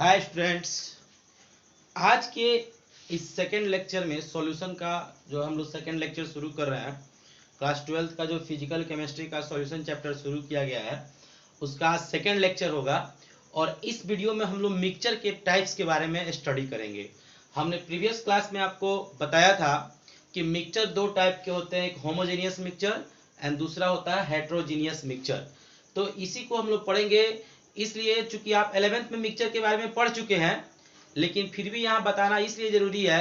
Hi students, आज के इस सेकेंड लेक्चर में सॉल्यूशन का जो हम लोग सेकेंड लेक्चर शुरू कर रहे हैं, क्लास 12th का जो फिजिकल केमिस्ट्री का सॉल्यूशन चैप्टर शुरू किया गया है उसका आज सेकेंड लेक्चर होगा। और इस वीडियो में हम लोग मिक्सचर के टाइप्स के बारे में स्टडी करेंगे। हमने प्रीवियस क्लास में आपको बताया था कि मिक्सचर दो टाइप के होते हैं, एक होमोजेनियस मिक्सचर एंड दूसरा होता है हेट्रोजीनियस मिक्सचर। तो इसी को हम लोग पढ़ेंगे। इसलिए चूंकि आप 11th में मिक्सचर के बारे में पढ़ चुके हैं, लेकिन फिर भी यहाँ बताना इसलिए जरूरी है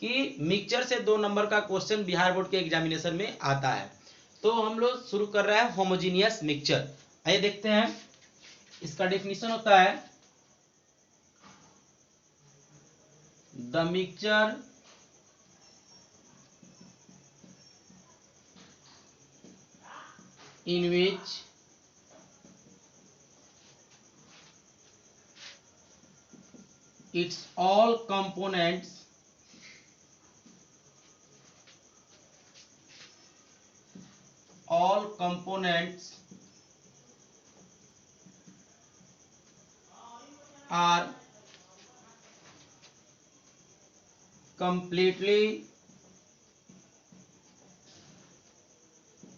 कि मिक्सचर से 2 नंबर का क्वेश्चन बिहार बोर्ड के एग्जामिनेशन में आता है। तो हम लोग शुरू कर रहे हैं होमोजीनियस मिक्सचर। आइए देखते हैं, इसका डेफिनेशन होता है the mixture in which its all components are completely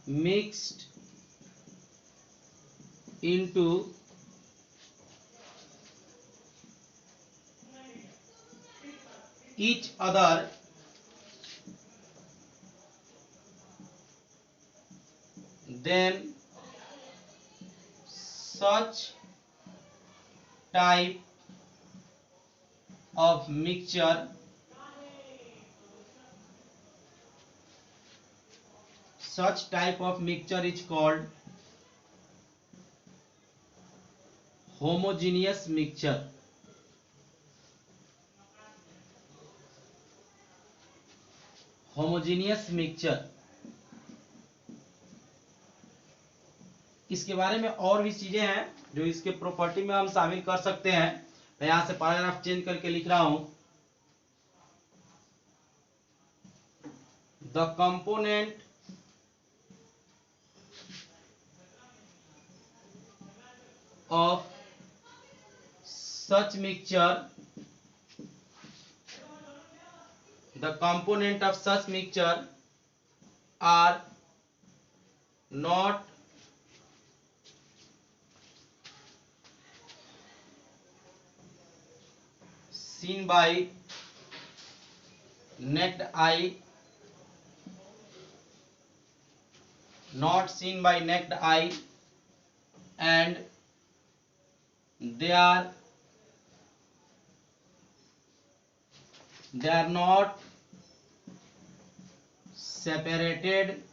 mixed into each other, then such type of mixture is called homogeneous mixture। Homogeneous mixture, इसके बारे में और भी चीजें हैं जो इसके प्रॉपर्टी में हम शामिल कर सकते हैं। मैं यहां से पैराग्राफ चेंज करके लिख रहा हूं। The component of such mixture are not seen by naked eye, and they are not separated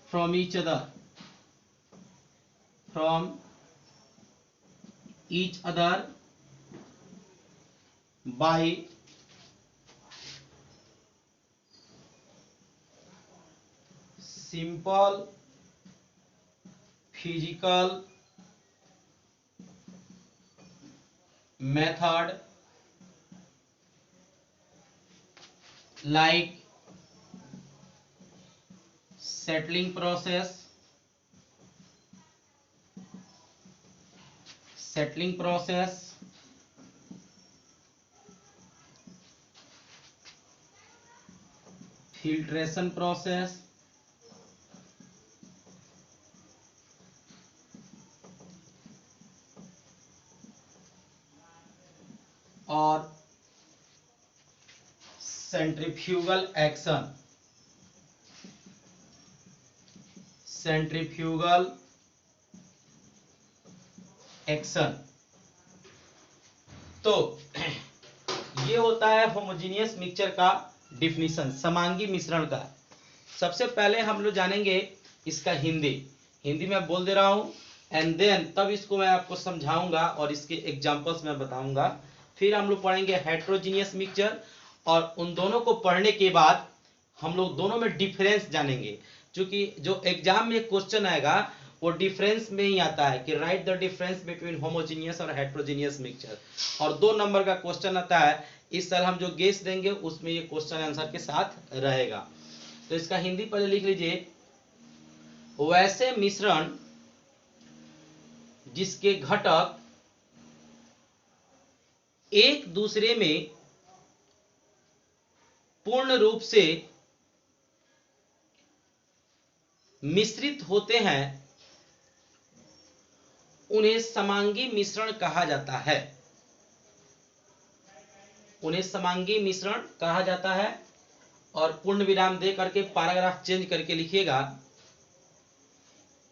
from each other by simple physical method like settling process, filtration process, और सेंट्रीफ्यूगल एक्शन। तो ये होता है homogeneous mixture का definition, समांगी मिश्रण का। सबसे पहले हम लोग जानेंगे इसका हिंदी में बोल दे रहा हूं, एंड देन तब इसको मैं आपको समझाऊंगा और इसके एग्जांपल्स मैं बताऊंगा। फिर हम लोग पढ़ेंगे हेट्रोजीनियस मिक्सचर, और उन दोनों को पढ़ने के बाद हम लोग दोनों में डिफरेंस जानेंगे। क्योंकि जो एग्जाम में क्वेश्चन आएगा वो डिफरेंस में ही आता है कि right the difference between homogeneous और हेट्रोजीनियस मिक्सचर, और 2 नंबर का क्वेश्चन आता है। इस साल हम जो गेस देंगे उसमें ये क्वेश्चन आंसर के साथ रहेगा। तो इसका हिंदी पहले लिख लीजिए। वैसे मिश्रण जिसके घटक एक दूसरे में पूर्ण रूप से मिश्रित होते हैं उन्हें समांगी मिश्रण कहा जाता है। उन्हें समांगी मिश्रण कहा जाता है। और पूर्ण विराम दे करके पैराग्राफ चेंज करके लिखिएगा,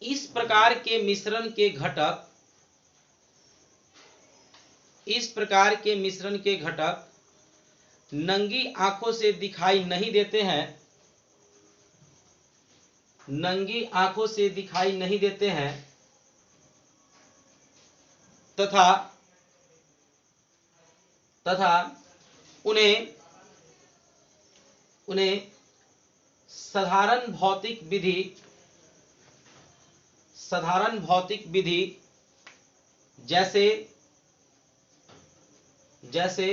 इस प्रकार के मिश्रण के घटक नंगी आंखों से दिखाई नहीं देते हैं, नंगी आंखों से दिखाई नहीं देते हैं तथा उन्हें साधारण भौतिक विधि जैसे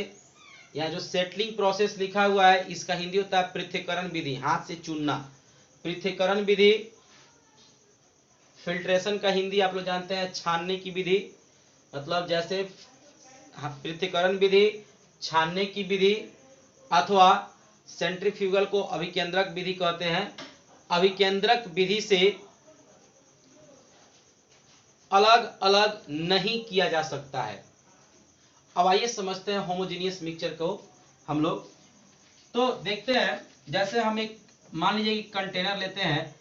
यहाँ जो सेटलिंग प्रोसेस लिखा हुआ है इसका हिंदी होता है पृथक्करण विधि, हाथ से चुनना। पृथक्करण विधि, फिल्ट्रेशन का हिंदी आप लोग जानते हैं छानने की विधि, मतलब जैसे पृथक्करण विधि, छानने की विधि, अथवा सेंट्रीफ्यूगल को अभिकेंद्रक विधि कहते हैं। अभिकेंद्रक विधि से अलग अलग नहीं किया जा सकता है। अब आइए समझते हैं होमोजेनियस मिक्सचर को हम लोग। तो देखते हैं, जैसे हम एक मान लीजिए कि कंटेनर लेते हैं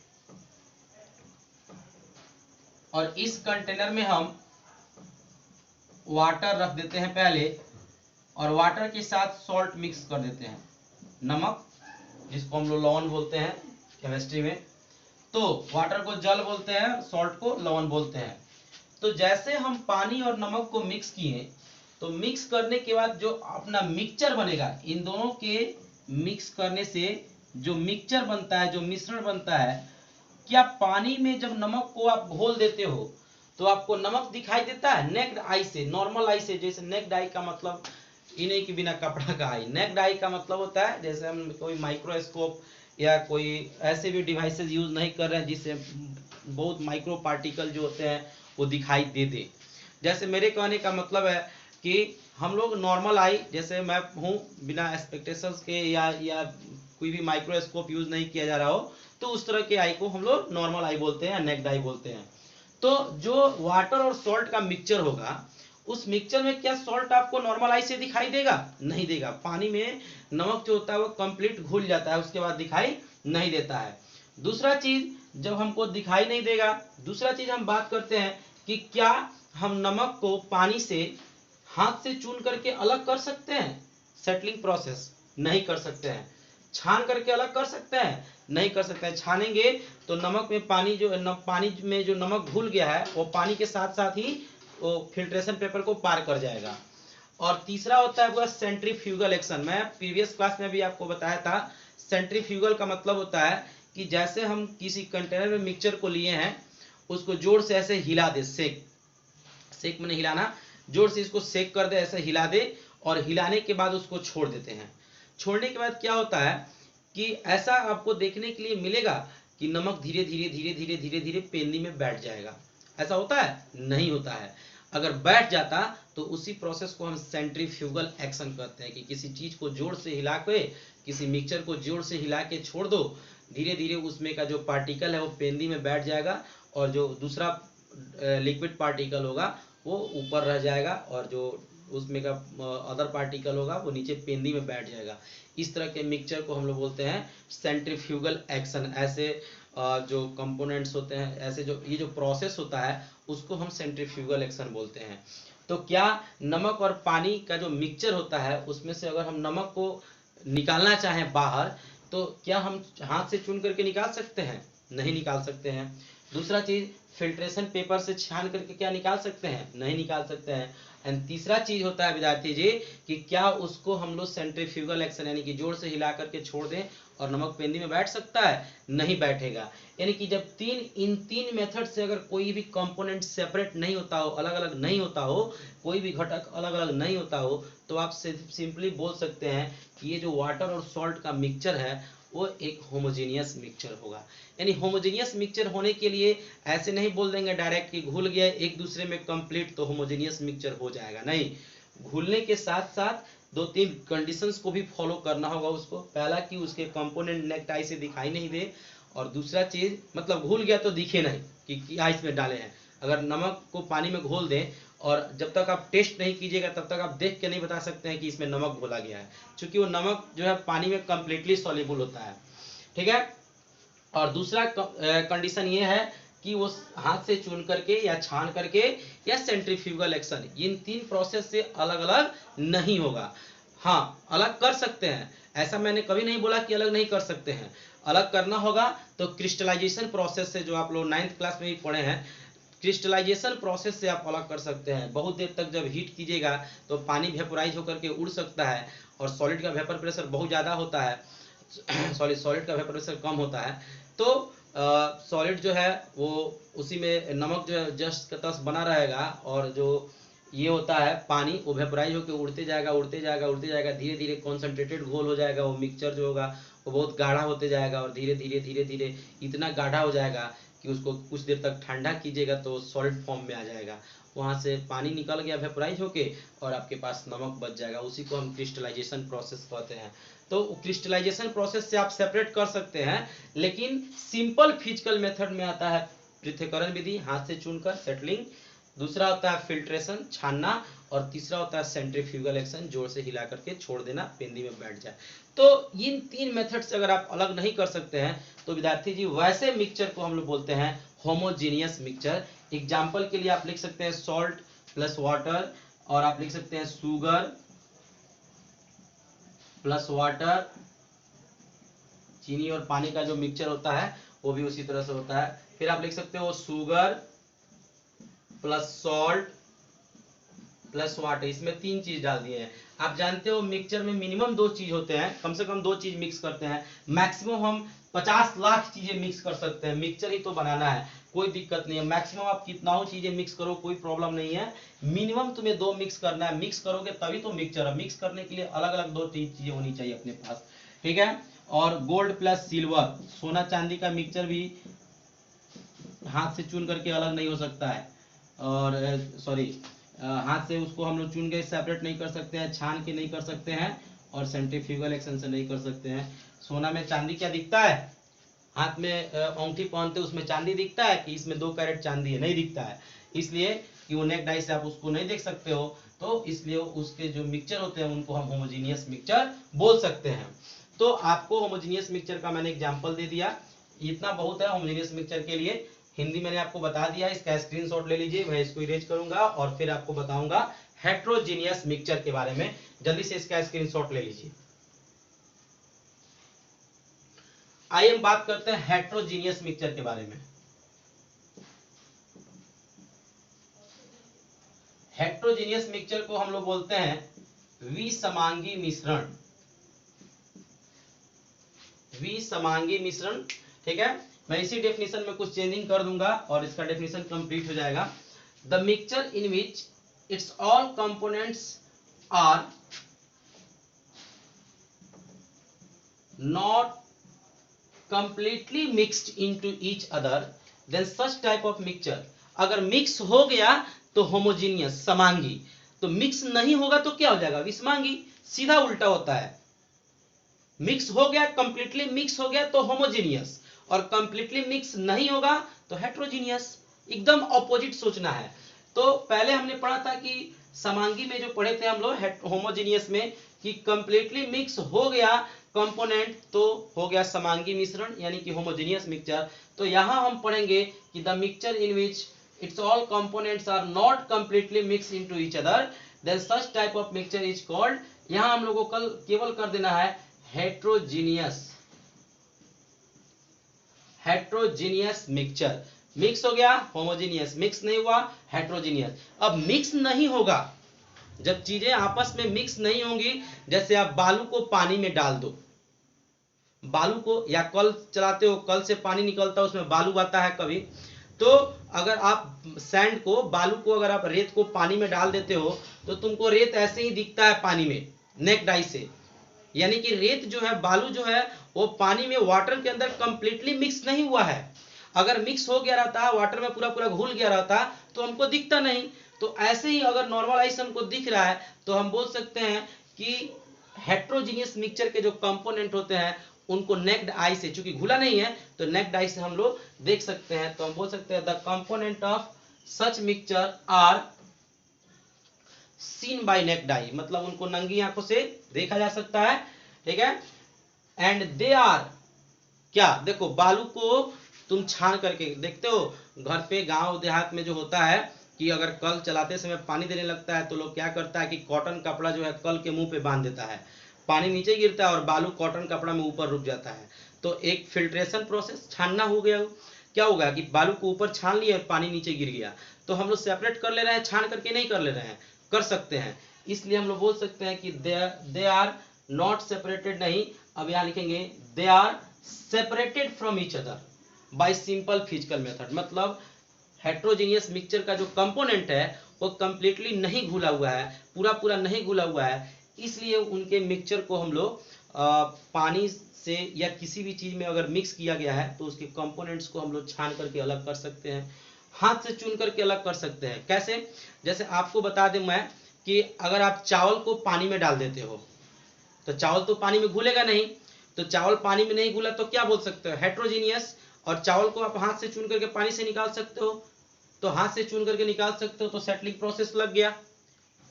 और इस कंटेनर में हम वाटर रख देते हैं पहले, और वाटर के साथ सॉल्ट मिक्स कर देते हैं, नमक जिसको हम लोग लवण बोलते हैं केमिस्ट्री में। तो वाटर को जल बोलते हैं, सॉल्ट को लवण बोलते हैं। तो जैसे हम पानी और नमक को मिक्स किए, तो मिक्स करने के बाद जो अपना मिक्सचर बनेगा, इन दोनों के मिक्स करने से जो मिक्सचर बनता है, जो मिश्रण बनता है, क्या पानी में जब नमक को आप घोल देते हो तो आपको नमक दिखाई देता है नेक्ड आई से, नॉर्मल आई से? जैसे नेक्ड आई का मतलब इन्हीं के बिना कपड़ा का आई। नेक्ड आई का मतलब होता है जैसे हम कोई माइक्रोस्कोप या कोई ऐसे भी डिवाइसेस यूज नहीं कर रहे हैं जिससे बहुत माइक्रो पार्टिकल जो होते हैं वो दिखाई दे। जैसे मेरे कहने का मतलब है कि हम लोग नॉर्मल आई, जैसे मैं हूँ, बिना एक्सपेक्टेशंस के या कोई भी माइक्रोस्कोप यूज नहीं किया जा रहा हो, तो उस तरह के आई को हम लोग नॉर्मल आई बोलते हैं, नेक्ड आई बोलते हैं। तो जो वाटर और सॉल्ट का मिक्सचर होगा, उस मिक्सचर में क्या सॉल्ट आपको नॉर्मल आई से दिखाई देगा? नहीं देगा। पानी में नमक जो होता है वो कंप्लीट घुल जाता है, उसके बाद दिखाई नहीं देता है। दूसरा चीज जब हमको दिखाई नहीं देगा, दूसरा चीज हम बात करते हैं कि क्या हम नमक को पानी से हाथ से चून करके अलग कर सकते हैं? सेटलिंग प्रोसेस नहीं कर सकते हैं। छान करके अलग कर सकते हैं? नहीं कर सकते हैं। छानेंगे तो नमक में पानी में जो नमक घुल गया है वो पानी के साथ साथ ही वो फिल्ट्रेशन पेपर को पार कर जाएगा। और तीसरा होता है वो सेंट्रीफ्यूगल एक्शन। मैं प्रीवियस क्लास में भी आपको बताया था, सेंट्रीफ्यूगल का मतलब होता है कि जैसे हम किसी कंटेनर में मिक्सचर को लिए हैं, उसको जोर से ऐसे हिला दे, सेक मैंने हिलाना, जोर से इसको सेक कर दे, ऐसे हिला दे, और हिलाने के बाद उसको छोड़ देते हैं। छोड़ने के बाद क्या होता है कि ऐसा आपको देखने के लिए मिलेगा कि नमक धीरे धीरे पेंदी में बैठ जाएगा। ऐसा होता है? नहीं होता है। अगर बैठ जाता तो उसी प्रोसेस को हम सेंट्रीफ्यूगल एक्शन कहते हैं, कि किसी चीज को जोर से हिला के, किसी मिक्सचर को जोर से हिला के छोड़ दो, धीरे धीरे उसमें का जो पार्टिकल है वो पेंदी में बैठ जाएगा, और जो दूसरा लिक्विड पार्टिकल होगा वो ऊपर रह जाएगा, और जो उसमें का अदर पार्टिकल होगा वो नीचे पेंदी में बैठ जाएगा। इस तरह के मिक्सचर को हम लोग बोलते हैं सेंट्रीफ्यूगल एक्शन। ऐसे जो कंपोनेंट्स होते हैं, ऐसे जो ये जो प्रोसेस होता है उसको हम सेंट्रीफ्यूगल एक्शन बोलते हैं। तो क्या नमक और पानी का जो मिक्सचर होता है उसमें से अगर हम नमक को निकालना चाहें बाहर, तो क्या हम हाथ से चुन करके निकाल सकते हैं? नहीं निकाल सकते हैं। दूसरा चीज, फिल्ट्रेशन पेपर से छान करके क्या निकाल सकते हैं? नहीं निकाल सकते हैं। एंड तीसरा चीज होता है विद्यार्थी जी कि क्या उसको हम लोग सेंट्रीफ्यूगल एक्शन यानी कि जोर से हिला करके छोड़ दें और नमक पेंदी में बैठ सकता है? नहीं बैठेगा। यानी कि जब इन तीन मेथड से अगर कोई भी कंपोनेंट सेपरेट नहीं होता हो, अलग अलग नहीं होता हो, कोई भी घटक अलग अलग नहीं होता हो, तो आप सिंपली बोल सकते हैं कि ये जो वाटर और सॉल्ट का मिक्सचर है वो एक होमोजेनियस मिक्सचर होगा। यानी होमोजेनियस मिक्सचर होने के लिए ऐसे नहीं बोल देंगे डायरेक्ट कि घुल गया एक दूसरे में कंप्लीट तो होमोजेनियस मिक्सचर हो जाएगा। नहीं, घुलने के साथ साथ दो तीन कंडीशंस को भी फॉलो करना होगा उसको। पहला कि उसके कंपोनेंट नेक्ट आई से दिखाई नहीं दे, और दूसरा चीज मतलब घुल गया तो दिखे नहीं कि क्या इसमें डाले हैं। अगर नमक को पानी में घोल दें और जब तक आप टेस्ट नहीं कीजिएगा तब तक आप देख के नहीं बता सकते हैं कि इसमें नमक घोला गया है, क्योंकि वो नमक जो है पानी में कंप्लीटली सॉल्युबल होता है। ठीक है। और दूसरा कंडीशन ये है कि वो हाथ से चुन करके या छान करके या सेंट्रीफ्यूगल एक्शन, इन तीन प्रोसेस से अलग अलग नहीं होगा। हाँ, अलग कर सकते हैं, ऐसा मैंने कभी नहीं बोला कि अलग नहीं कर सकते हैं। अलग करना होगा तो क्रिस्टलाइजेशन प्रोसेस से, जो आप लोग 9th क्लास में भी पढ़े हैं, क्रिस्टलाइजेशन प्रोसेस से आप अलग कर सकते हैं। बहुत देर तक जब हीट कीजिएगा तो पानी वेपोराइज होकर के उड़ सकता है, और सॉलिड का वेपर प्रेशर बहुत ज़्यादा होता है, सॉलिड का वेपर प्रेशर कम होता है, तो सॉलिड जो है वो उसी में नमक जो है जस्ट का तस बना रहेगा, और जो ये होता है पानी वो वेपोराइज होकर उड़ते जाएगा उड़ते जाएगा उड़ते जाएगा, धीरे धीरे कॉन्सेंट्रेटेड घोल हो जाएगा। वो मिक्सचर जो होगा वो बहुत गाढ़ा होते जाएगा, और धीरे धीरे धीरे धीरे इतना गाढ़ा हो जाएगा कि उसको कुछ देर तक ठंडा कीजिएगा तो सॉलिड फॉर्म में आ जाएगा। वहाँ से पानी निकल गया वेपोराइज होके, और आपके पास नमक बच जाएगा। उसी को हम क्रिस्टलाइजेशन प्रोसेस कहते हैं। तो क्रिस्टलाइजेशन प्रोसेस से आप सेपरेट कर सकते हैं, लेकिन सिंपल फिजिकल मेथड में आता है पृथक्करण विधि, हाथ से चुनकर सेटलिंग, दूसरा होता है फिल्ट्रेशन छानना, और तीसरा होता है सेंट्रीफ्यूगल एक्शन, जोर से हिला करके छोड़ देना, पेंदी में बैठ जाए। तो इन तीन मेथड से अगर आप अलग नहीं कर सकते हैं तो विद्यार्थी जी वैसे मिक्सचर को हम लोग बोलते हैं होमोजीनियस मिक्सचर। एग्जाम्पल के लिए आप लिख सकते हैं सॉल्ट प्लस वाटर, और आप लिख सकते हैं शुगर प्लस वाटर, चीनी और पानी का जो मिक्सचर होता है वो भी उसी तरह से होता है। फिर आप लिख सकते हो sugar plus salt plus water, इसमें तीन चीज डाल दिए हैं। आप जानते हो मिक्सचर में मिनिमम दो चीज होते हैं, कम से कम दो चीज मिक्स करते हैं, मैक्सिमम हम 50 लाख चीजें मिक्स कर सकते हैं। मिक्सचर ही तो बनाना है, कोई दिक्कत नहीं है। मैक्सिमम आप कितना हो चीजें मिक्स करो, कोई प्रॉब्लम नहीं है। मिनिमम तुम्हें दो मिक्स करना है, मिक्स करोगे तभी तो मिक्सचर है। मिक्स करने के लिए अलग अलग दो तीन चीजें होनी चाहिए अपने पास। ठीक है। और गोल्ड प्लस सिल्वर, सोना चांदी का मिक्सचर भी हाथ से चुन करके अलग नहीं हो सकता है, और सॉरी हाथ से उसको हम लोग चुन के सेपरेट नहीं कर सकते हैं, छान के नहीं कर सकते हैं, और सेंट्रीफ्यूगल एक्शन से नहीं कर सकते हैं। सोना में चांदी क्या दिखता है, हाथ में अंगूठी पहनते उसमें चांदी दिखता है कि इसमें 2 कैरेट चांदी है, नहीं दिखता है, इसलिए कि वो नेक डाई से आप उसको नहीं देख सकते हो। तो इसलिए उसके जो मिक्सचर होते हैं उनको हम होमोजीनियस मिक्सचर बोल सकते हैं। तो आपको होमोजीनियस मिक्सचर का मैंने एग्जाम्पल दे दिया, इतना बहुत है होमोजीनियस मिक्सचर के लिए। हिंदी मैंने आपको बता दिया, इसका स्क्रीनशॉट ले लीजिए, मैं इसको इरेज करूंगा और फिर आपको बताऊंगा हेट्रोजीनियस मिक्सचर के बारे में। जल्दी से इसका स्क्रीनशॉट ले लीजिए। आइए हम बात करते हैं हेट्रोजीनियस मिक्सचर के बारे में। हेट्रोजीनियस मिक्सचर को हम लोग बोलते हैं विसमांगी मिश्रण, विसमांगी मिश्रण। ठीक है, मैं इसी डेफिनेशन में कुछ चेंजिंग कर दूंगा और इसका डेफिनेशन कंप्लीट हो जाएगा। The mixture in which its all components are not completely mixed into each other, then such type of mixture. अगर मिक्स हो गया तो होमोजीनियस समांगी, तो मिक्स नहीं होगा तो क्या हो जाएगा, विषमांगी। सीधा उल्टा होता है, मिक्स हो गया कंप्लीटली मिक्स हो गया तो होमोजीनियस, और कंप्लीटली मिक्स नहीं होगा तो हेट्रोजीनियस। एकदम ऑपोजिट सोचना है। तो पहले हमने पढ़ा था कि समांगी में जो पढ़े थे हम लोग होमोजीनियस में कि कंप्लीटली मिक्स हो गया कंपोनेंट तो हो गया समांगी मिश्रण यानी कि होमोजीनियस मिक्सचर। तो यहां हम पढ़ेंगे कि the mixture in which its all components are not completely mix into each other, then such type of mixture is called, यहां हम लोगों को केवल कर देना है हेट्रोजीनियस, हेट्रोजीनियस मिक्सचर। मिक्स हो गया होमोजीनियस, मिक्स नहीं हुआ हेट्रोजीनियस। अब मिक्स नहीं होगा, जब चीजें आपस में मिक्स नहीं होंगी, जैसे आप बालू को पानी में डाल दो, बालू को, या कल चलाते हो, कल से पानी निकलता है उसमें बालू आता है कभी, तो अगर आप सैंड को, बालू को, अगर आप रेत को पानी में डाल देते हो तो तुमको रेत ऐसे ही दिखता है पानी में नेक डाई से, यानी कि रेत जो है, बालू जो है, वो पानी में वाटर के अंदर कंप्लीटली मिक्स नहीं हुआ है। अगर मिक्स हो गया रहता, वाटर में पूरा पूरा घुल गया रहता तो हमको दिखता नहीं। तो ऐसे ही अगर नॉर्मल आइस हमको दिख रहा है तो हम बोल सकते हैं कि हेट्रोजीनियस मिक्सचर के जो कंपोनेंट होते हैं उनको नेक्ड आई से, चूंकि घुला नहीं है तो नेक्ड आई से हम लोग देख सकते हैं। तो हम बोल सकते हैं the component of such mixture are seen by naked eye, मतलब उनको नंगी आंखों से देखा जा सकता है, ठीक है। एंड दे आर, क्या, देखो बालू को तुम छान करके देखते हो, घर पे गांव देहात में जो होता है कि अगर कल चलाते समय पानी देने लगता है तो लोग क्या करता है कि कॉटन कपड़ा जो है कल के मुंह पे बांध देता है, पानी नीचे गिरता है और बालू कॉटन कपड़ा में ऊपर रुक जाता है। तो एक फिल्ट्रेशन प्रोसेस, छानना हो गया, क्या होगा कि बालू को ऊपर छान लिया और पानी नीचे गिर गया, तो हम लोग सेपरेट कर ले रहे हैं, छान करके नहीं कर ले रहे हैं, कर सकते हैं। इसलिए हम लोग बोल सकते हैं कि दे आर नॉट सेपरेटेड, नहीं, अब यहाँ लिखेंगे they are separated from each other by simple physical method. मतलब हेट्रोजीनियस मिक्सचर का जो कंपोनेंट है वो कंप्लीटली नहीं घुला हुआ है, पूरा पूरा नहीं घुला हुआ है, इसलिए उनके मिक्सचर को हम लोग पानी से या किसी भी चीज में अगर मिक्स किया गया है तो उसके कंपोनेंट्स को हम लोग छान करके अलग कर सकते हैं, हाथ से चुन करके अलग कर सकते हैं। कैसे, जैसे आपको बता दें मैं कि अगर आप चावल को पानी में डाल देते हो तो चावल तो पानी में घुलेगा नहीं, तो चावल पानी में नहीं घुला तो क्या बोल सकते हो, हेट्रोजीनियस। और चावल को आप हाथ से चुन करके पानी से निकाल सकते हो, तो हाथ से चुन करके निकाल सकते हो, तो सेटलिंग प्रोसेस लग गया,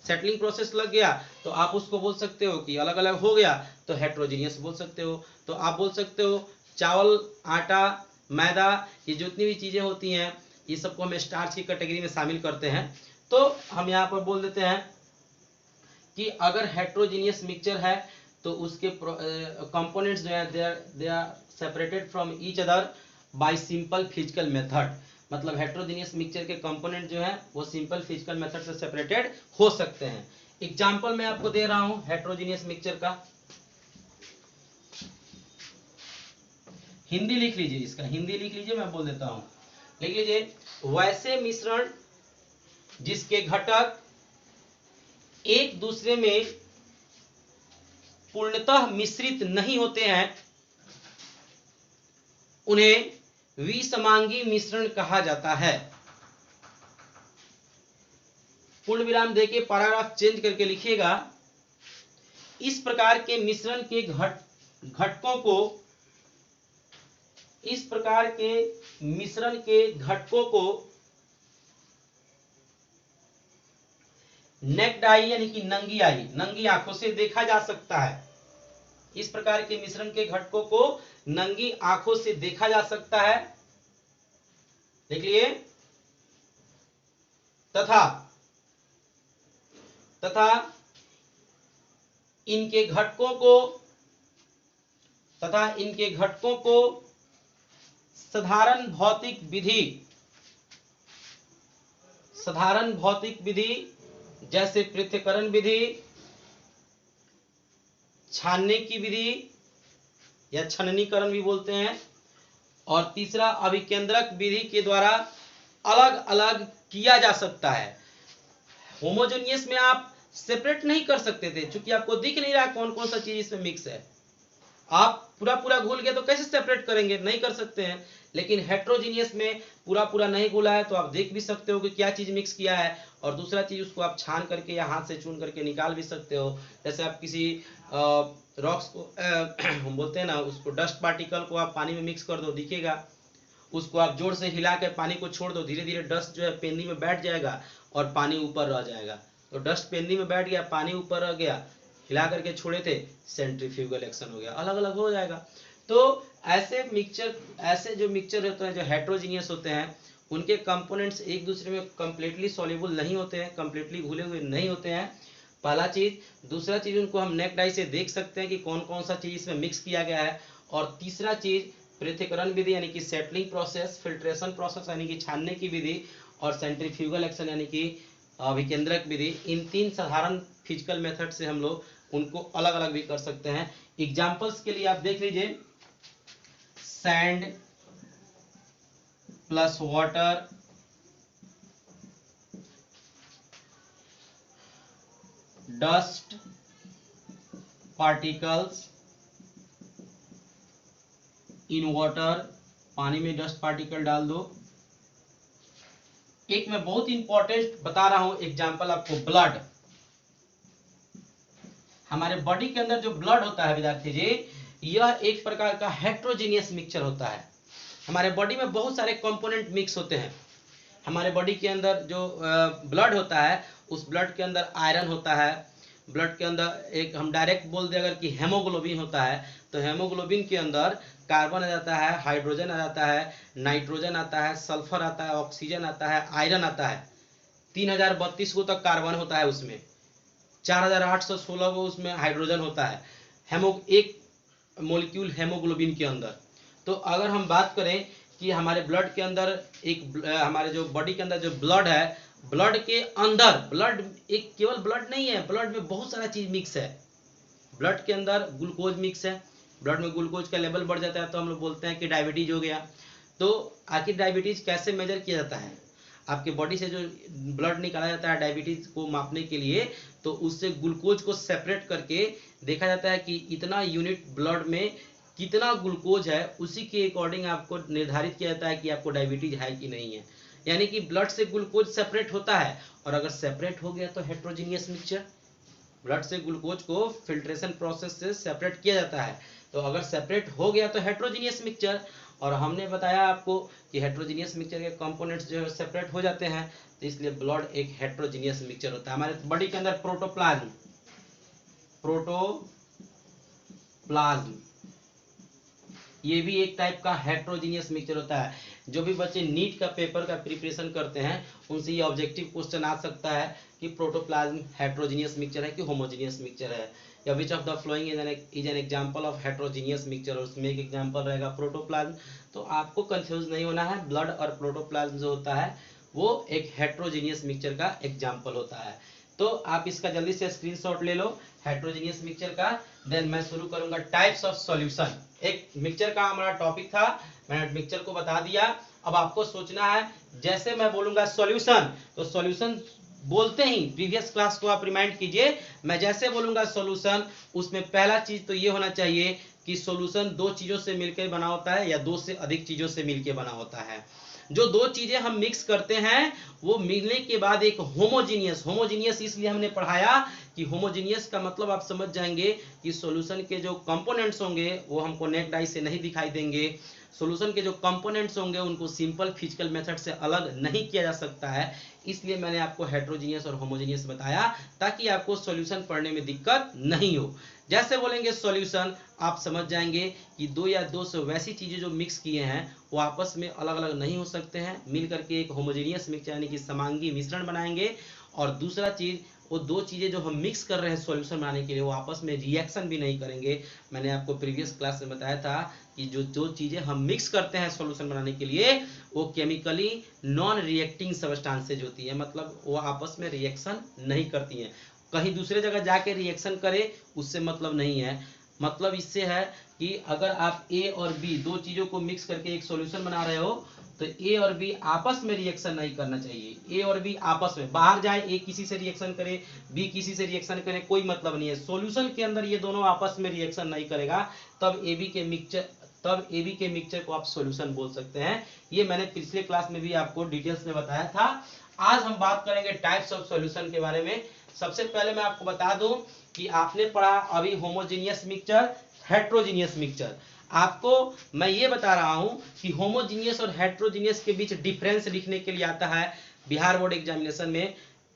सेटलिंग प्रोसेस लग गया, तो आप उसको बोल सकते हो कि अलग अलग हो गया, तो हेट्रोजीनियस बोल सकते हो। तो आप बोल सकते हो चावल, आटा, मैदा, ये जितनी भी चीजें होती हैं ये सबको हम स्टार्च की कैटेगरी में शामिल करते हैं। तो हम यहाँ पर बोल देते हैं कि अगर हेट्रोजीनियस मिक्सचर है तो उसके कंपोनेंट्स जो है they are separated from each other by simple physical method. मतलब हेट्रोजीनियस मिक्सचर के कंपोनेंट जो है वो सिंपल फिजिकल मेथड से सेपरेटेड हो सकते हैं। एग्जांपल मैं आपको दे रहा हूं हेट्रोजीनियस मिक्सचर का, हिंदी लिख लीजिए, इसका हिंदी लिख लीजिए, मैं बोल देता हूं, लिख लीजिए, वैसे मिश्रण जिसके घटक एक दूसरे में पूर्णतः मिश्रित नहीं होते हैं उन्हें विसमांगी मिश्रण कहा जाता है। पूर्ण विराम देके पैराग्राफ चेंज करके लिखिएगा, इस प्रकार के मिश्रण के घटकों को, इस प्रकार के मिश्रण के घटकों को नेक्ड आई यानी कि नंगी आई, नंगी आंखों से देखा जा सकता है। इस प्रकार के मिश्रण के घटकों को नंगी आंखों से देखा जा सकता है, देख लिए, तथा इनके घटकों को साधारण भौतिक विधि जैसे पृथक्करण विधि, छानने की विधि या छननीकरण भी बोलते हैं, और तीसरा अभिकेंद्रक विधि के द्वारा अलग अलग किया जा सकता है। होमोजेनियस में आप सेपरेट नहीं कर सकते थे, क्योंकि आपको दिख नहीं रहा कौन कौन सा चीज इसमें मिक्स है, आप पूरा पूरा घुल गया तो कैसे सेपरेट करेंगे, नहीं कर सकते हैं। लेकिन हेट्रोजीनियस में पूरा पूरा नहीं घुला है तो आप देख भी सकते हो कि क्या चीज मिक्स किया है, और दूसरा चीज उसको आप छान करके या हाथ से चुन करके निकाल भी सकते हो। जैसे आप किसी रॉक्स को हम बोलते हैं ना, उसको डस्ट पार्टिकल को आप पानी में मिक्स कर दो, दिखेगा, उसको आप जोर से हिला कर पानी को छोड़ दो, धीरे धीरे डस्ट जो है पेंदी में बैठ जाएगा और पानी ऊपर रह जाएगा। तो डस्ट पेंदी में बैठ गया, पानी ऊपर रह गया, हिला करके छोड़े थे, सेंट्रीफ्यूगल एक्शन हो गया, अलग अलग हो जाएगा। तो ऐसे मिक्सचर, ऐसे जो मिक्सचर होते हैं जो हेट्रोजीनियस होते हैं, उनके कंपोनेंट्स एक दूसरे में कंप्लीटली सॉल्युबल नहीं होते हैं, कंप्लीटली घुले हुए नहीं होते हैं, पहला चीज। दूसरा चीज, उनको हम नेक्ड आई से देख सकते हैं कि कौन कौन सा चीज इसमें मिक्स किया गया है, और तीसरा चीज पृथक्करण विधि यानी कि सेटलिंग प्रोसेस, फिल्ट्रेशन प्रोसेस यानी कि छानने की विधि, और सेंट्रीफ्यूगल एक्शन यानी कि अभिकेंद्रक विधि। इन 3 साधारण फिजिकल मेथड से हम लोग उनको अलग अलग भी कर सकते हैं। एग्जांपल्स के लिए आप देख लीजिए, sand plus water, dust particles in water, पानी में डस्ट पार्टिकल डाल दो। एक मैं बहुत इंपॉर्टेंट बता रहा हूं एग्जांपल आपको, ब्लड। हमारे बॉडी के अंदर जो ब्लड होता है विद्यार्थी जी, यह एक प्रकार का हेट्रोजीनियस मिक्सचर होता है। हमारे बॉडी में बहुत सारे कंपोनेंट मिक्स होते हैं। हमारे बॉडी के अंदर जो ब्लड होता है, उस ब्लड के अंदर आयरन होता है। ब्लड के अंदर एक हम डायरेक्ट बोल दे अगर कि हेमोग्लोबिन होता है, तो हेमोग्लोबिन के अंदर कार्बन आ जाता है, हाइड्रोजन आ जाता है, नाइट्रोजन आता है, सल्फर आता है, ऑक्सीजन आता है, आयरन आता है। 3032 को तक कार्बन होता है उसमें, 4816 को उसमें हाइड्रोजन होता है, एक मोलिक्यूल हेमोग्लोबिन के अंदर। तो अगर हम बात करें कि हमारे ब्लड के अंदर हमारे जो बॉडी के अंदर जो ब्लड है, ब्लड के अंदर, ब्लड एक केवल ब्लड नहीं है, ब्लड में बहुत सारा चीज मिक्स है। ब्लड के अंदर ग्लूकोज मिक्स है। ब्लड में ग्लूकोज का लेवल बढ़ जाता है तो हम लोग बोलते हैं कि डायबिटीज हो गया। तो आखिर डायबिटीज कैसे मेजर किया जाता है? आपके बॉडी से जो ब्लड निकाला जाता है डायबिटीज को मापने के लिए, तो उससे ग्लूकोज को सेपरेट करके देखा जाता है कि इतना यूनिट ब्लड में कितना ग्लूकोज है, उसी के अकॉर्डिंग आपको निर्धारित किया जाता है कि आपको डायबिटीज है कि नहीं है। यानी कि ब्लड से ग्लूकोज सेपरेट होता है, और अगर सेपरेट हो गया तो हेट्रोजीनियस मिक्सचर। ब्लड से ग्लूकोज को फिल्ट्रेशन प्रोसेस से सेपरेट किया जाता है, तो अगर सेपरेट हो गया तो हेट्रोजीनियस मिक्सचर। और हमने बताया आपको कि हेट्रोजीनियस मिक्सचर के कंपोनेंट्स जो है सेपरेट हो जाते हैं, तो इसलिए ब्लड एक हेट्रोजीनियस मिक्सचर होता है। हमारे बॉडी के अंदर प्रोटोप्लाज्म ये भी एक टाइप का हेट्रोजीनियस मिक्सचर होता है। जो भी बच्चे नीट का पेपर का प्रिपरेशन करते हैं, उनसे ये ऑब्जेक्टिव क्वेश्चन आ सकता है कि प्रोटोप्लाज्म हेट्रोजीनियस मिक्सचर है कि होमोजीनियस मिक्सचर है, या which of the following is an example of heterogeneous mixture. उसमें एक एग्जांपल रहेगा प्रोटोप्लाज्म। तो आपको कंफ्यूज नहीं होना है, ब्लड और प्रोटोप्लाज्म जो होता है वो एक हेट्रोजीनियस मिक्सचर का एग्जाम्पल होता है। तो आप इसका जल्दी से स्क्रीनशॉट ले लो हेट्रोजीनियस मिक्सचर का। देन मैं शुरू करूंगा टाइप्स ऑफ सॉल्यूशन। एक मिक्सचर का हमारा टॉपिक था, मैंने मिक्सचर को बता दिया। अब आपको सोचना है, जैसे मैं बोलूंगा सॉल्यूशन, तो सॉल्यूशन बोलते ही प्रीवियस क्लास को आप रिमाइंड कीजिए, मैं जैसे बोलूंगा सॉल्यूशन, उसमें पहला चीज तो ये होना चाहिए कि सॉल्यूशन दो चीजों से मिलकर बना होता है या दो से अधिक चीजों से मिलकर बना होता है। जो दो चीजें हम मिक्स करते हैं वो मिलने के बाद एक होमोजीनियस इसलिए हमने पढ़ाया कि होमोजीनियस का मतलब आप समझ जाएंगे कि सॉल्यूशन के जो कंपोनेंट्स होंगे वो हमको नेक्ड आई से नहीं दिखाई देंगे। सॉल्यूशन के जो कंपोनेंट्स होंगे उनको सिंपल फिजिकल मेथड से अलग नहीं किया जा सकता है, इसलिए मैंने आपको हेट्रोजीनियस और होमोजीनियस बताया ताकि आपको सॉल्यूशन पढ़ने में दिक्कत नहीं हो। जैसे बोलेंगे सॉल्यूशन, आप समझ जाएंगे कि दो या दो से वैसी चीजें जो मिक्स किए हैं वो आपस में अलग अलग नहीं हो सकते हैं, मिल करके एक होमोजीनियस मिक्सचर यानी कि समांगी मिश्रण बनाएंगे। और दूसरा चीज, वो दो चीजें जो हम मिक्स कर रहे हैं सॉल्यूशन बनाने के लिए वो आपस में रिएक्शन भी नहीं करेंगे। मैंने आपको प्रीवियस क्लास में बताया था कि जो चीजें हम मिक्स करते हैं सॉल्यूशन बनाने के लिए वो केमिकली नॉन रिएक्टिंग सब्सटेंसेज होती है, मतलब वो आपस में रिएक्शन नहीं करती हैं। कहीं दूसरे जगह जाके रिएक्शन करे उससे मतलब नहीं है। मतलब इससे है कि अगर आप ए और बी दो चीजों को मिक्स करके एक सॉल्यूशन बना रहे हो तो ए और बी आपस में रिएक्शन नहीं करना चाहिए। ए और बी आपस में बाहर जाए, ए किसी से रिएक्शन करे, बी किसी से रिएक्शन करे, कोई मतलब नहीं है। सॉल्यूशन के अंदर ये दोनों आपस में रिएक्शन नहीं करेगा, तब ए बी के मिक्सचर को आप सॉल्यूशन बोल सकते हैं। ये मैंने पिछले क्लास में भी आपको डिटेल्स में बताया था। आज हम बात करेंगे टाइप्स ऑफ सॉल्यूशन के बारे में। सबसे पहले मैं आपको बता दूं कि आपने पढ़ा अभी होमोजीनियस मिक्सचर, हेट्रोजीनियस मिक्सचर। आपको मैं ये बता रहा हूं कि होमोजीनियस और हेट्रोजीनियस के बीच डिफरेंस लिखने के लिए आता है बिहार बोर्ड एग्जामिनेशन में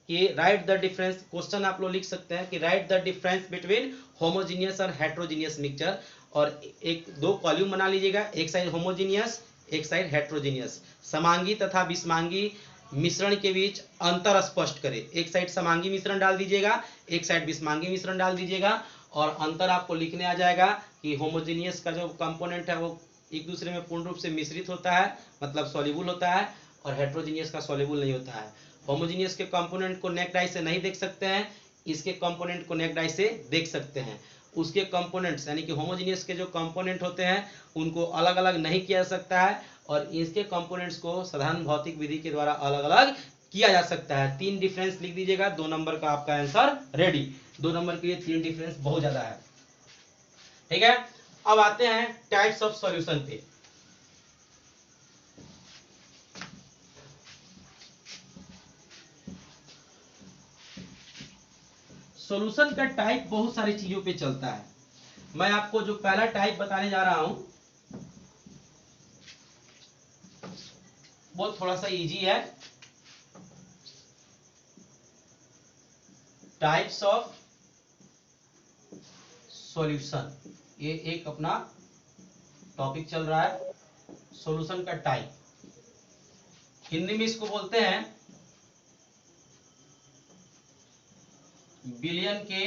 कि राइट द डिफरेंस। क्वेश्चन आप लोग लिख सकते हैं कि right the difference between homogeneous और हेट्रोजीनियस मिक्सचर, और एक दो कॉलम बना लीजिएगा, एक साइड होमोजीनियस एक साइड हेट्रोजीनियस। समांगी तथा विषमांगी मिश्रण के बीच अंतर स्पष्ट करें। एक साइड समांगी मिश्रण डाल दीजिएगा, एक साइड विषमांगी मिश्रण डाल दीजिएगा, और अंतर आपको लिखने आ जाएगा कि होमोजीनियस का जो कंपोनेंट है वो एक दूसरे में पूर्ण रूप से मिश्रित होता है, मतलब सॉल्युबल होता है, और हेट्रोजीनियस का सॉल्युबल नहीं होता है। होमोजीनियस के कंपोनेंट को नेक्ड आई से नहीं देख सकते हैं, इसके कंपोनेंट को नेक्ड आई से देख सकते हैं। उसके कंपोनेंट्स यानी कि होमोजीनियस के जो कंपोनेंट होते हैं उनको अलग अलग नहीं किया जा सकता है, और इसके कंपोनेंट्स को साधारण भौतिक विधि के द्वारा अलग अलग किया जा सकता है। 3 डिफरेंस लिख दीजिएगा, 2 नंबर का आपका आंसर रेडी। 2 नंबर के लिए 3 डिफरेंस बहुत ज्यादा है, ठीक है। अब आते हैं टाइप्स ऑफ सॉल्यूशन पे। सॉल्यूशन का टाइप बहुत सारी चीजों पे चलता है। मैं आपको जो पहला टाइप बताने जा रहा हूं वो थोड़ा सा इजी है। टाइप्स ऑफ सॉल्यूशन, ये एक अपना टॉपिक चल रहा है, सॉल्यूशन का टाइप। हिंदी में इसको बोलते हैं बिलियन के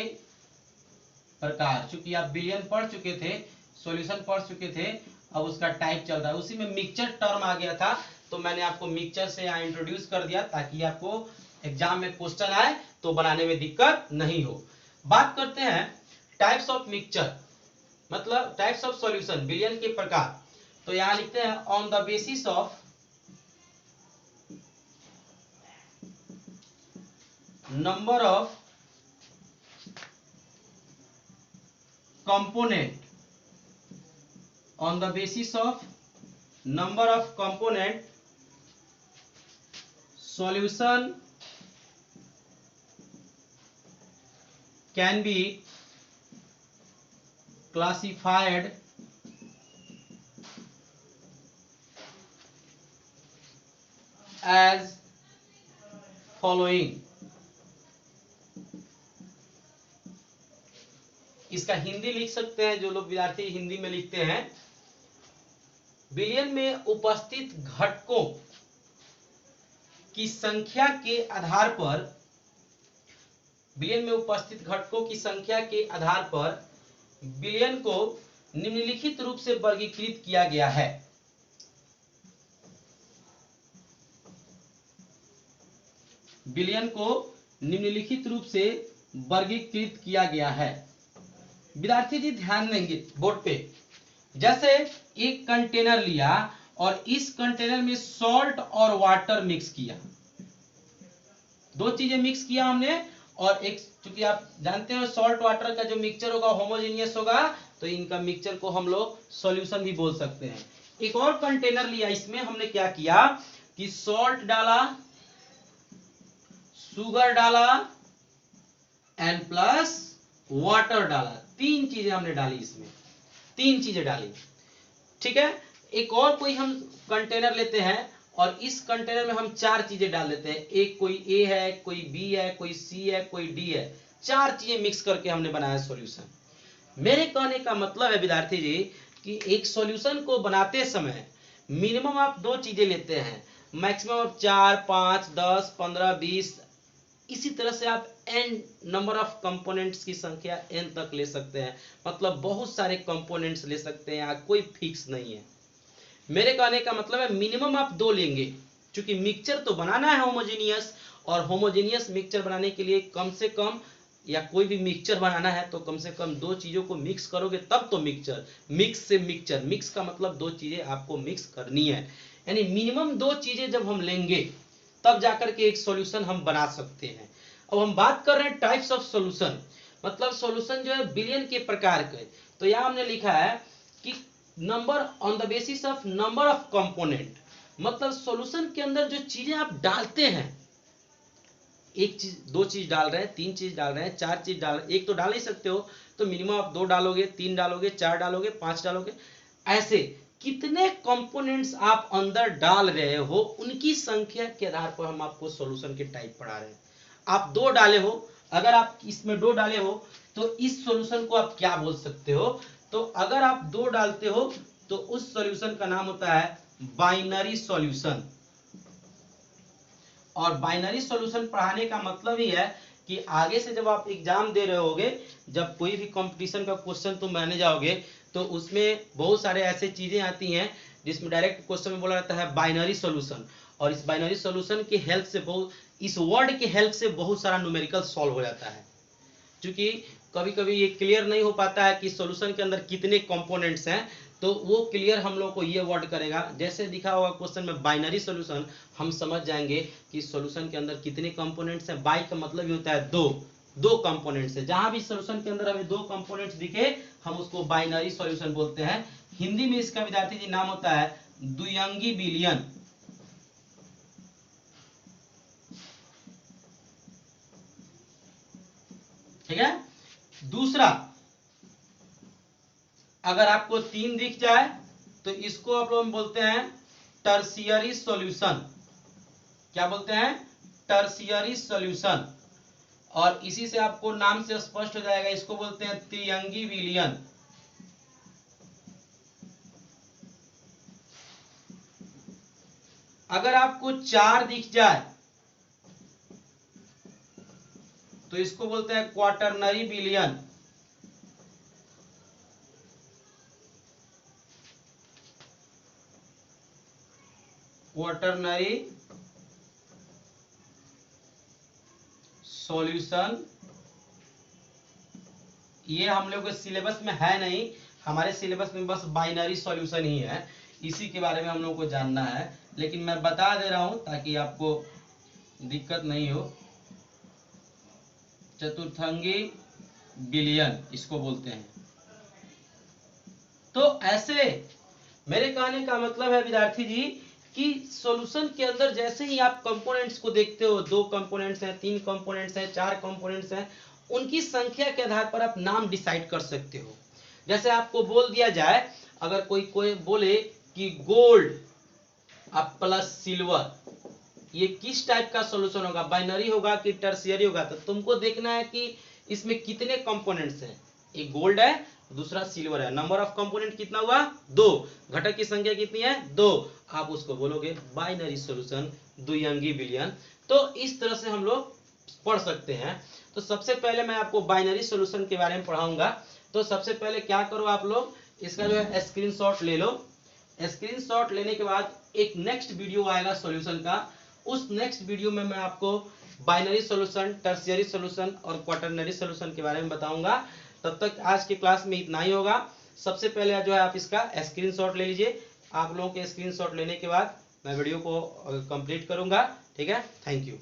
प्रकार। चूंकि आप बिलियन पढ़ चुके थे, सॉल्यूशन पढ़ चुके थे, अब उसका टाइप चल रहा है। उसी में मिक्सचर टर्म आ गया था, तो मैंने आपको मिक्सचर से यहाँ इंट्रोड्यूस कर दिया ताकि आपको एग्जाम में क्वेश्चन आए तो बनाने में दिक्कत नहीं हो। बात करते हैं टाइप्स ऑफ मिक्सचर, मतलब टाइप्स ऑफ सॉल्यूशन, बिलियन के प्रकार। तो यहाँ लिखते हैं on the basis of number of component, on the basis of number of component, solution can be classified as following। इसका हिंदी लिख सकते हैं जो लोग विद्यार्थी हिंदी में लिखते हैं, बिलियन में उपस्थित घटकों की संख्या के आधार पर, बिलियन में उपस्थित घटकों की संख्या के आधार पर बिलियन को निम्नलिखित रूप से वर्गीकृत किया गया है। बिलियन को निम्नलिखित रूप से वर्गीकृत किया गया है। विद्यार्थी जी ध्यान देंगे बोर्ड पे, जैसे एक कंटेनर लिया और इस कंटेनर में सॉल्ट और वाटर मिक्स किया, 2 चीजें मिक्स किया हमने, और एक, चूंकि आप जानते हैं सॉल्ट वाटर का जो मिक्सचर होगा होमोजेनियस होगा, तो इनका मिक्सचर को हम लोग सॉल्यूशन भी बोल सकते हैं। एक और कंटेनर लिया, इसमें हमने क्या किया कि सॉल्ट डाला, शुगर डाला एंड प्लस वाटर डाला, 3 चीजें हमने डाली इसमें, 3 चीजें डाली, ठीक है। एक और कोई हम कंटेनर लेते हैं और इस कंटेनर में हम 4 चीजें डाल देते हैं, एक कोई ए है, कोई बी है, कोई सी है, कोई डी है, 4 चीजें मिक्स करके हमने बनाया सॉल्यूशन। मेरे कहने का मतलब है विद्यार्थी जी कि एक सॉल्यूशन को बनाते समय मिनिमम आप 2 चीजें लेते हैं, मैक्सिमम आप 4, 5, 10, 15, 20, इसी तरह से आप n नंबर ऑफ कंपोनेंट्स की संख्या n तक ले सकते हैं, मतलब बहुत सारे कंपोनेंट्स ले सकते हैं, यहाँ कोई फिक्स नहीं है। मेरे कहने का मतलब है मिनिमम आप 2 लेंगे, क्योंकि मिक्सचर तो बनाना है होमोजेनियस, और होमोजेनियस मिक्सचर बनाने के लिए कम से कम, या कोई भी मिक्सचर बनाना है तो कम से कम 2 चीजों को मिक्स करोगे तब तो मिक्सचर, मिक्स से मिक्सचर, मिक्स का मतलब 2 चीजें आपको मिक्स करनी है, यानी मिनिमम 2 चीजें जब हम लेंगे तब जाकर के एक सॉल्यूशन हम बना सकते हैं। अब हम बात कर रहे हैं टाइप्स ऑफ सॉल्यूशन, मतलब सॉल्यूशन जो है बिलियन के प्रकार के। तो यहाँ हमने लिखा है कि number on the basis of number of component, मतलब सॉल्यूशन के अंदर जो चीजें आप डालते हैं, 1 चीज 2 चीज डाल रहे हैं, 3 चीज डाल रहे हैं, 4 चीज डाल रहे हैं, एक तो डाल नहीं सकते हो, तो मिनिमम आप 2 डालोगे, 3 डालोगे, 4 डालोगे, 5 डालोगे, ऐसे कितने कंपोनेंट्स आप अंदर डाल रहे हो उनकी संख्या के आधार पर हम आपको सॉल्यूशन के टाइप पढ़ा रहे हैं। आप 2 डाले हो, अगर आप इसमें 2 डाले हो तो इस सॉल्यूशन को आप क्या बोल सकते हो, तो अगर आप 2 डालते हो तो उस सॉल्यूशन का नाम होता है बाइनरी सॉल्यूशन। और बाइनरी सॉल्यूशन पढ़ाने का मतलब ही है कि आगे से जब आप एग्जाम दे रहे होगे, जब कोई भी कंपटीशन का क्वेश्चन तुम बनाने जाओगे तो उसमें बहुत सारे ऐसे चीजें आती हैं जिसमें डायरेक्ट क्वेश्चन में बोला जाता है बाइनरी सॉल्यूशन, और इस बाइनरी सॉल्यूशन की हेल्प से इस वर्ड की हेल्प से बहुत सारा न्यूमेरिकल सॉल्व हो जाता है। क्योंकि कभी कभी ये क्लियर नहीं हो पाता है कि सॉल्यूशन के अंदर कितने कंपोनेंट्स हैं, तो वो क्लियर हम लोग को ये वर्ड करेगा। जैसे दिखा होगा क्वेश्चन में बाइनरी सॉल्यूशन, हम समझ जाएंगे कि सॉल्यूशन के अंदर कितने कंपोनेंट्स हैं। बाई का मतलब ही होता है दो कंपोनेंट्स है। जहां भी सॉल्यूशन के अंदर हमें दो कंपोनेंट्स दिखे हम उसको बाइनरी सॉल्यूशन बोलते हैं। हिंदी में इसका विद्यार्थी जी नाम होता है द्विअंगी विलयन। ठीक है। दूसरा, अगर आपको 3 दिख जाए तो इसको आप लोग बोलते हैं टर्शियरी सॉल्यूशन। क्या बोलते हैं? Tertiary solution. और इसी से आपको नाम से स्पष्ट हो जाएगा, इसको बोलते हैं त्रिअंगी विलयन। अगर आपको 4 दिख जाए तो इसको बोलते हैं क्वाटरनरी विलयन। Quaternary solution. ये हम लोग के सिलेबस में है नहीं, हमारे सिलेबस में बस बाइनरी सॉल्यूशन ही है, इसी के बारे में हम लोग को जानना है। लेकिन मैं बता दे रहा हूं ताकि आपको दिक्कत नहीं हो। चतुर्थंगी विलयन इसको बोलते हैं। तो ऐसे मेरे कहने का मतलब है विद्यार्थी जी कि सॉल्यूशन के अंदर जैसे ही आप कंपोनेंट्स को देखते हो, 2 कंपोनेंट्स हैं, 3 कंपोनेंट्स हैं, 4 कंपोनेंट्स हैं, उनकी संख्या के आधार पर आप नाम डिसाइड कर सकते हो। जैसे आपको बोल दिया जाए, अगर कोई बोले कि गोल्ड अब प्लस सिल्वर, ये किस टाइप का सॉल्यूशन होगा, बाइनरी होगा कि टर्शियरी होगा, तो तुमको देखना है कि इसमें कितने कंपोनेंट्स हैं। एक गोल्ड है, दूसरा सिल्वर है, नंबर ऑफ कंपोनेंट कितना हुआ? 2, घटक की संख्या कितनी है? 2। आप उसको बोलोगे बाइनरी सॉल्यूशन, द्विअंगी विलयन। तो इस तरह से हम लोग पढ़ सकते हैं। तो सबसे पहले मैं आपको बाइनरी सॉल्यूशन के बारे में पढ़ाऊंगा। तो सबसे पहले क्या करो, आप लोग इसका जो है स्क्रीनशॉट ले लो। स्क्रीनशॉट लेने के बाद एक नेक्स्ट वीडियो आएगा सॉल्यूशन का, उस नेक्स्ट वीडियो में मैं आपको बाइनरी सॉल्यूशन, टर्शियरी सॉल्यूशन और क्वाटरनरी सॉल्यूशन के बारे में बताऊंगा। तब तक आज की क्लास में इतना ही होगा। सबसे पहले जो है आप इसका स्क्रीनशॉट ले लीजिए। आप लोगों के स्क्रीनशॉट लेने के बाद मैं वीडियो को कंप्लीट करूंगा। ठीक है, थैंक यू।